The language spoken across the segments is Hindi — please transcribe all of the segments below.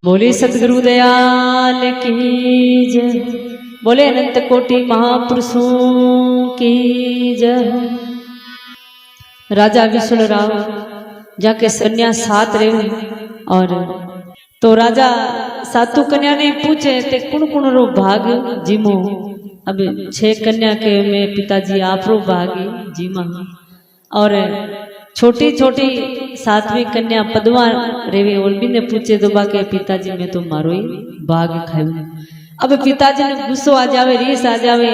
बोले सतगुरु दयाल की जय, बोले अनंत कोटि महापुरुषों की जय। राजा विष्णु राव जाके कन्या साथ रहे और तो राजा सातु कन्या ने पूछे ते कुण कुण रो भाग जीमो। अब 6 कन्या के में पिताजी आप रो भाग जीमा और छोटी छोटी 7वीं कन्या पद्मा रेवे और भी ने पूछे तो बाके पिताजी में तो मारो ही भाग खायो। अब पिताजी ने गुस्सो आ जावे, रीस आ जावे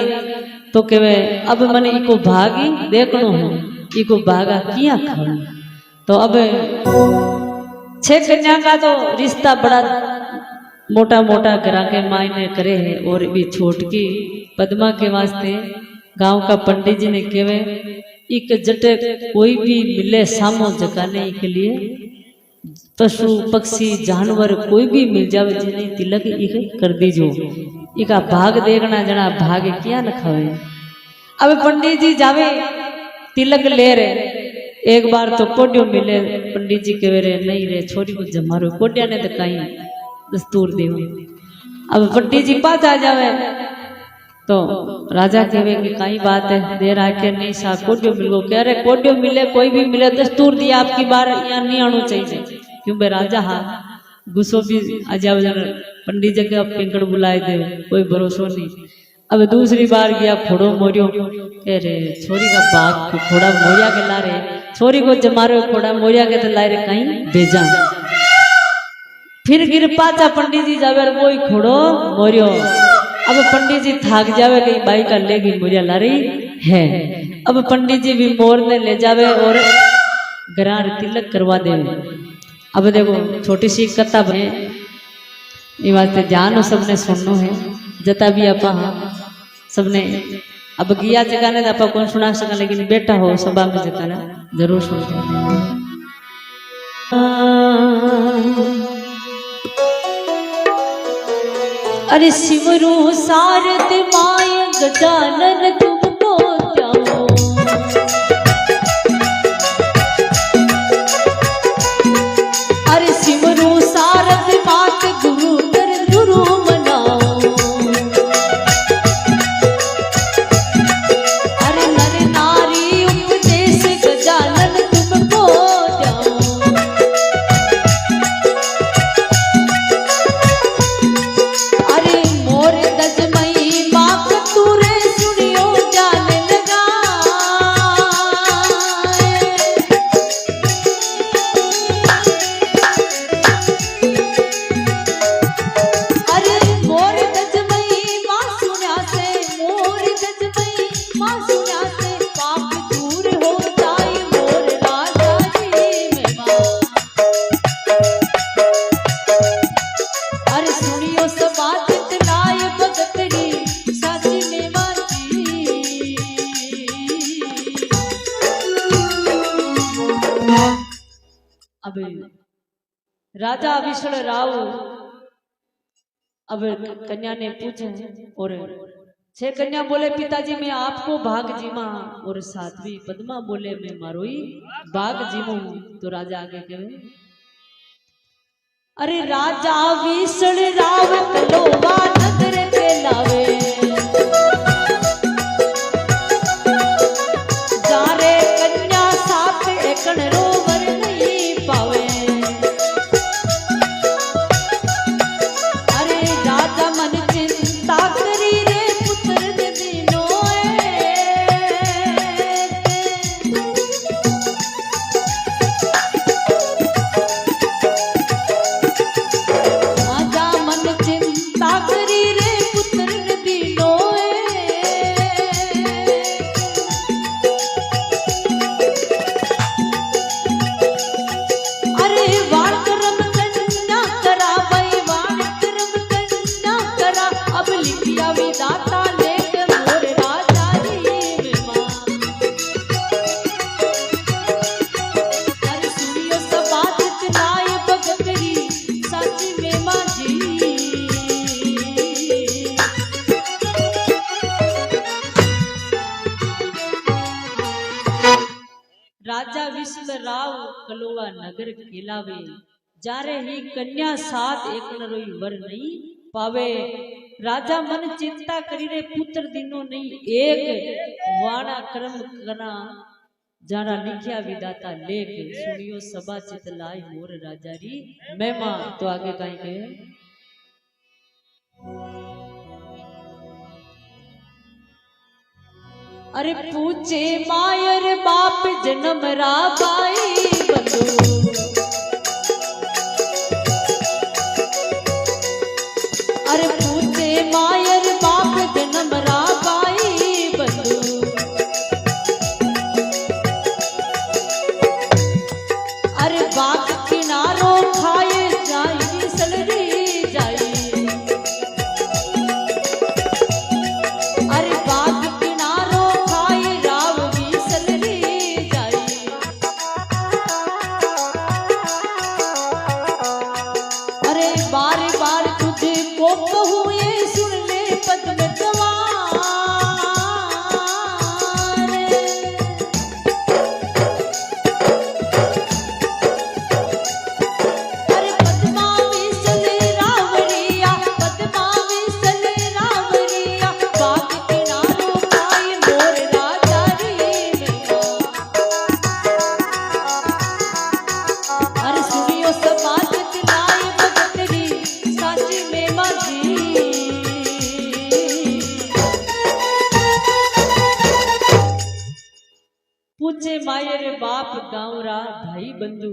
तो कहे अब मने इको भाग ही देखनो है, इको भागा किया खाओ। तो अब 6 कन्या का तो रिश्ता बड़ा मोटा मोटा घरा के मायने करे है और भी छोटकी पद्मा के वास्ते गांव का पंडित जी ने कहे एक जटे कोई भी मिले सामो जगाने के लिए पशु पक्षी जानवर कोई भी मिल जावे जिन्हें तिलक इक कर दीजो, इका भाग देखना जना भाग क्या न खावे। अब पंडित जी जावे तिलक ले रहे, एक बार तो कोडियो मिले, पंडित जी कहे रे नहीं रे छोरी को जमारो, कोडिया ने तो कहीं दस्तूर देव। अब पंडित जी पास आ जावे तो राजा कहे कि कई बात है देर आके नहीं सा कोडियो मिल गो, कह रहे कोडियो मिले कोई भी मिले दस्तूर दिया आपकी बार यहाँ नहीं आना चाहिए। क्यों बे राजा हाँ गुस्सो भी आ जावे, पंडित जी के पिंकड़ बुलाए दे कोई भरोसा नहीं। अब दूसरी बार गया खोड़ो मोरियो, कह रहे छोरी का बाग खोड़ा मोरिया के ला रहे, छोरी को जमारो खोड़ा मोरिया के तो ला रहे कहीं भेजा। फिर गिर पाचा पंडित जी जावे वो खोड़ो मोरियो। अब पंडित जी थाक जावे गई बाई का लेगी मोरिया ला रही है। अब पंडित जी भी मोर ने ले जावे और गरार तिलक करवा दे। अब देखो छोटी सी कथा बने ये वास्ते ध्यान सबने सुननो है जता भी आपा सबने। अब गिया जगाने तो आप कौन सुना सका, लेकिन बेटा हो सभा में जगाना जरूर सुनते। अरे सिमरू सारद माय गजानन तुमको जाओ, अरे सिमरू सारद मात गुरु कर गुरु मनाओ, अरे नर नारी उपदेश गजानन तुमको जाओ। राजा विष्णु राव अब कन्या ने पूछे और 6 कन्या बोले पिताजी मैं आपको भाग जीमा, और 7वीं पद्मा बोले मैं मारोई भाग जीमू। तो राजा आगे कहे अरे राजा विष्णु राव कलोवा नगर के लावे, जा रे कन्या 7 एकड़ रोवर नहीं पावे। राजा विष्णु राव कलोवा नगर खेलावे, जारे ही कन्या सात एक रोई वर नहीं पावे। राजा मन चिंता करी रे पुत्र दिनो नहीं एक वाणा कर्म करा जाना लिखिया विदाता लेख। सुनियो सभा चित लाई मोर राजा री महिमा। तो आगे कहीं के अरे पूछे मायर बाप जन्म रा बाई बंधु। अरे पूछे मायर बाप जन्म रा बाई बंधु। अरे बाग किनारो खाए जाई सलरी जाई। अरे बाग किनारो खाए राव भी सलरी जाई। अरे बार बार तुझे को कहूँ ये सुन ले पद्म गंवार। अरे पद्मा विसल रावरिया पद्मा विसल रावरिया बाग किनारो खाए मोर राजा री महिमा। अरे सुनियो समाज दिलाई भगत री साची महिमा जी। पूछे मायर बाप गाँवरा भाई बंधु।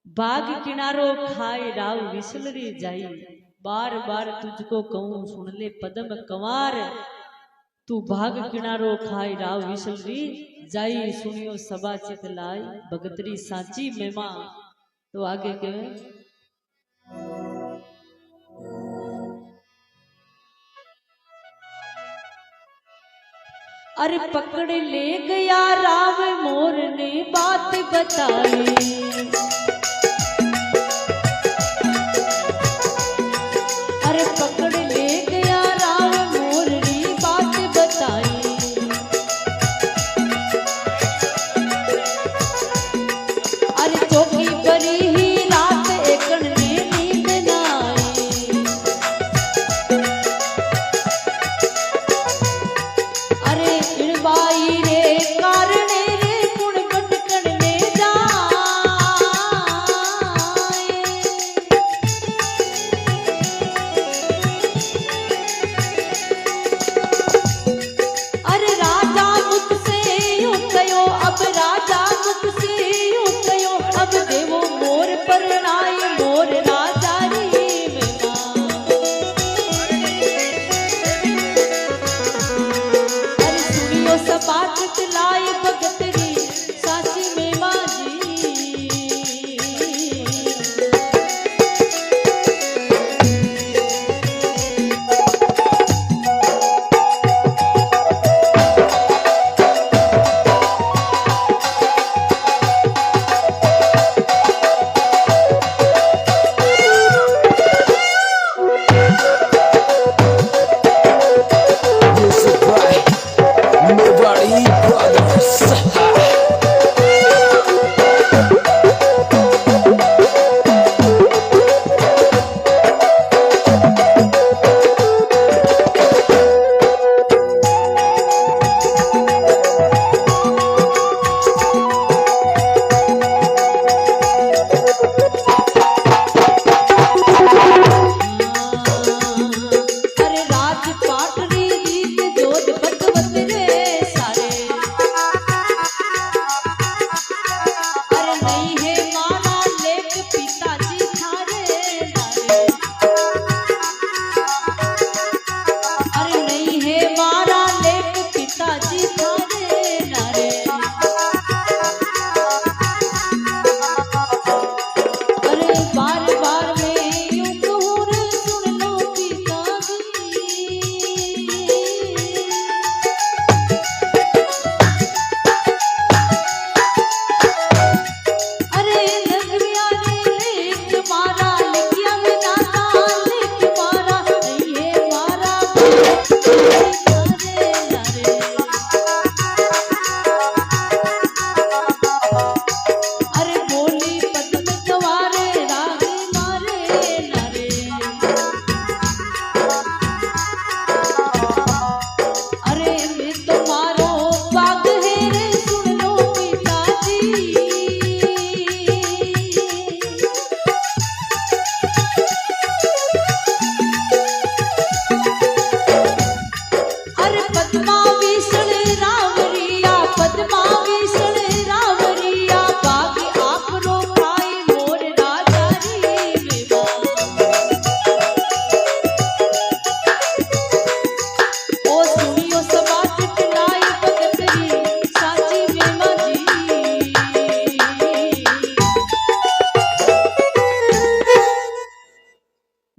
बाग किनारो खाए राव विसलरी जाई। बार बार तुझको कहूँ सुन ले पद्म कंवार। तू भाग किनारो खाए राव विसलरी जाई। सुनियो सभा चित लाई भगतरी साची महिमा। तो आगे के अरे पकड़ ले गया राव मोर ने बात बताई। अरे पकड़ ले गया राव मोर ने बात बताई। अरे चौकी बरी ही रात एकन ने नींद न आई। अरे इड़बाई रे कारणे रे कुण भटकण ने जा।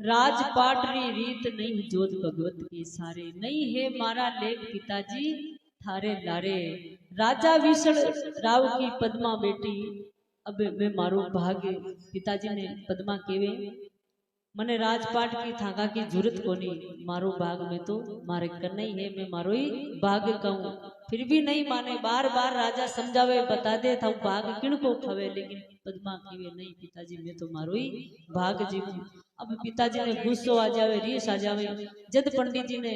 राजपाट री रीत नहीं जोत भगवत के सारे, नहीं है मारा लेख पिताजी थारे लारे। राजा विषण राव की पद्मा बेटी, अब मैं मारो भाग्य। पिताजी ने पद्मा केवे मने राजपाट की थाका की जरूरत कोनी, मारो भाग में तो मारे करना ही है, मैं मारो ही भाग कहूँ। फिर भी नहीं माने, बार बार राजा समझावे बता दे था भाग किन को खवे, लेकिन पद्मा केवे नहीं पिताजी मैं तो मारो ही भाग जीवू। अब पिताजी ने गुस्सो आ जावे, रीस आ जावे, जद पंडित जी ने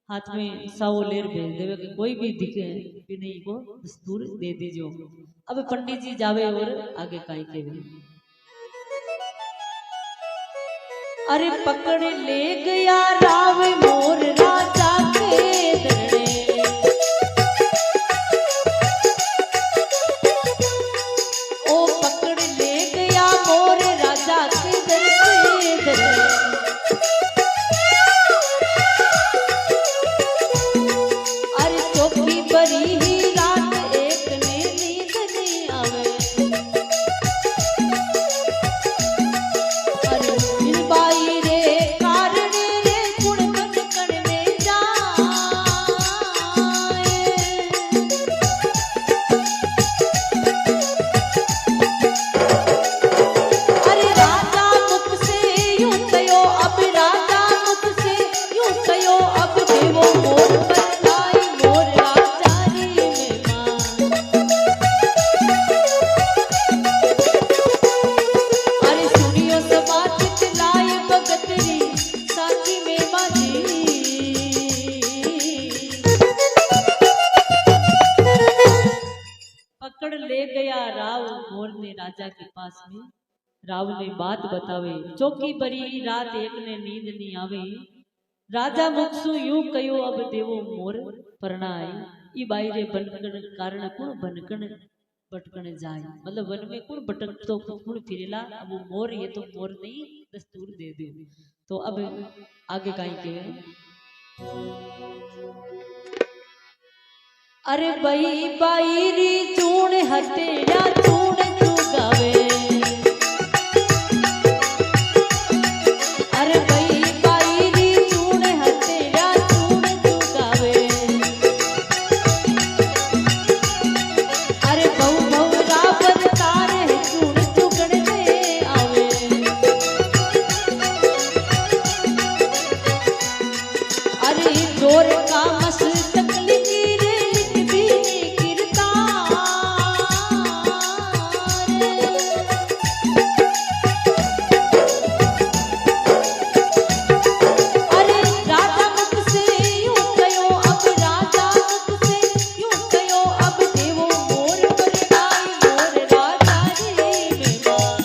हाथ में सावो लेर भेज देवे कि कोई भी दिखे कि नहीं को दस्तूर दे दीजो। अब पंडित जी जावे और आगे काई केवे, अरे पकड़ ले गया राव मोर राजा के दरड़े, ओ पकड़ ले गया मोर राजा के दरड़े। अरे चौकी बरी ही रात एक ने नींद नहीं आवे, अरे बिन बाई रे कारण रे गुण मन कण में जाए। अरे राजा मुख से यूं कयो, अब राजा मुख से यूं कयो, अब देवो मोर पर लाई मोर राजा री मेहमान। अरे सुनियो समाचित लाई भगत री साची में माजी। पकड़ ले गया राव मोर ने राजा के पास में, राव ने बात बतावे, चौकी बरी रात एक ने नींद नहीं आवे। राजा मुखसु यूं कयो, अब देवो मोर परणाई। ई बाई रे बनकण कारण कुण बनकण भटकण जाए, मतलब वन में कुण भटक तो कुण फिरेला, अब वो मोर ये तो मोर नहीं दस्तूर दे दे। तो अब आगे काई के, अरे बई बाई री चूण हतेड़ा चूण चुगावे, अरे बई बाई री चूण हतेड़ा चूण चुगावे। अरे बहु बहु रावण तारे चूण चुगण दे आवे। अरे जोर का मस्तक लिकीर लिख भी नहीं गिरता रे। अरे राजा मुख से यूं कयो, अब राजा मुख से यूं कयो, अब देवो मोर पर लाई मोर राजा रे मेहमान।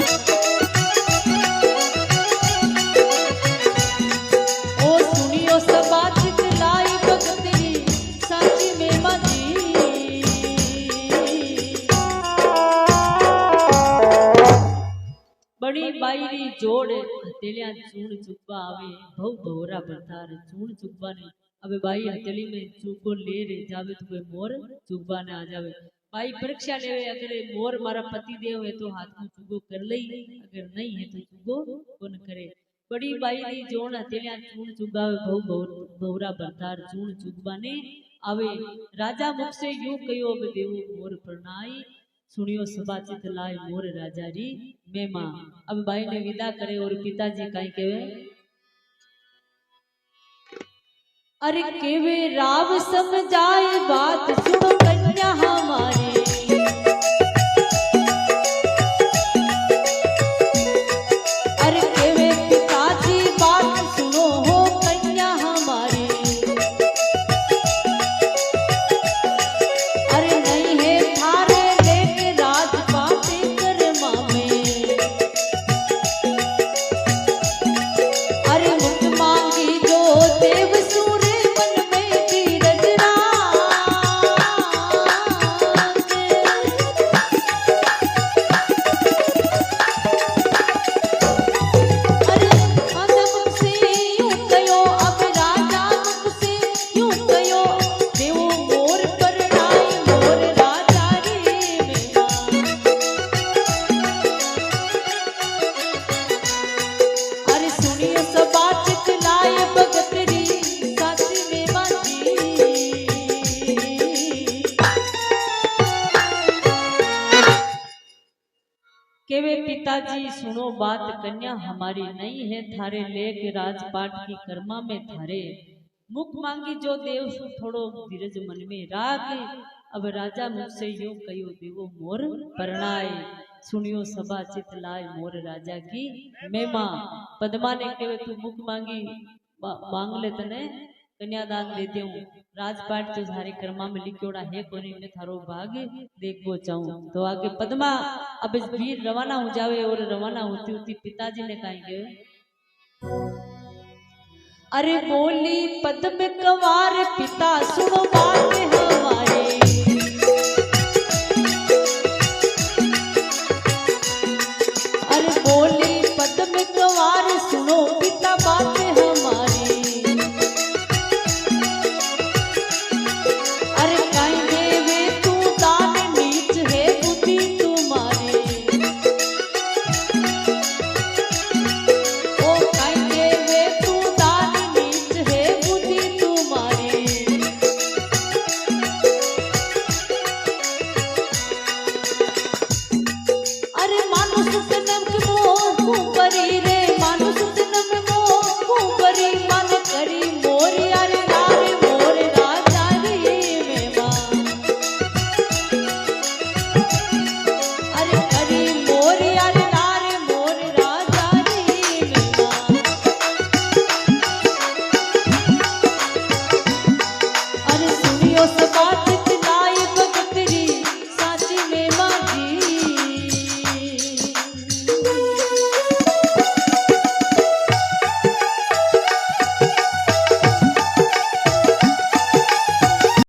ओ सुनियो समाचित लाई भगत री साची में माजी। बड़ी बाई री जोड़ हथेलियां चूण चुगवा आवे, भव भवरा भरतार चूण चुगवा ने। अब बाई हथेली में चुगो ले रे जावे तो कोई मोर चुगवा ने आ जावे। बाई परीक्षा लेवे, अगर मोर मारा पति देव है तो हाथ में चुगो कर लई, अगर नहीं है तो चुगो कौन करे। बड़ी बाई री जोड़ हथेलियां चूण चुगावे, भव भवरा भरतार चूण चुगवा ने आवे। राजा मुख से यूं कयो, अब देवो मोर परणाई। सुनियो समाचित लाई मोर राजा री मेमा। अब बाई ने विदा करे और पिताजी काई केवे, अरे केवे राव समझाए बात सुनो कन्या हमारी। अरे केवे पिताजी बात सुनो हो कन्या हमारी। अरे नहीं है थारे लेके राजपाट करमा में। अरे मुख मांगी जो देव सूरे मन में धीरज राज। पिताजी सुनो बात, कन्या हमारी नहीं है थारे, लेक राजपाट की कर्मा में थारे। मुख मांगी जो देव थोड़ो धीरज मन में राग, अब राजा मुझसे यूं कयो देवो मोर परणाए। सुनियो सभा चित लाए मोर राजा की महिमा। पद्मा ने कहे तू मुख मांगी मांग ले, तने कन्यादान देते हूँ। राजपाट जो थारे कर्मा में लिखोड़ा है कोनी में थारो भाग देखबो चाहूं। तो आगे पद्मा अब इस वीर रवाना हो जावे, और रवाना होती होती पिताजी ने कहेंगे, अरे बोली पद्म कंवार पिता सुनो बात हमारे। अरे बोली पद्म कंवार सुनो पिता बात हमारी। अरे कहीं देवे तू दान नीच है बुद्धि तुम्हारी। ओ कहीं देवे तू दान नीच है बुद्धि तुम्हारी। अरे मानुष से नमक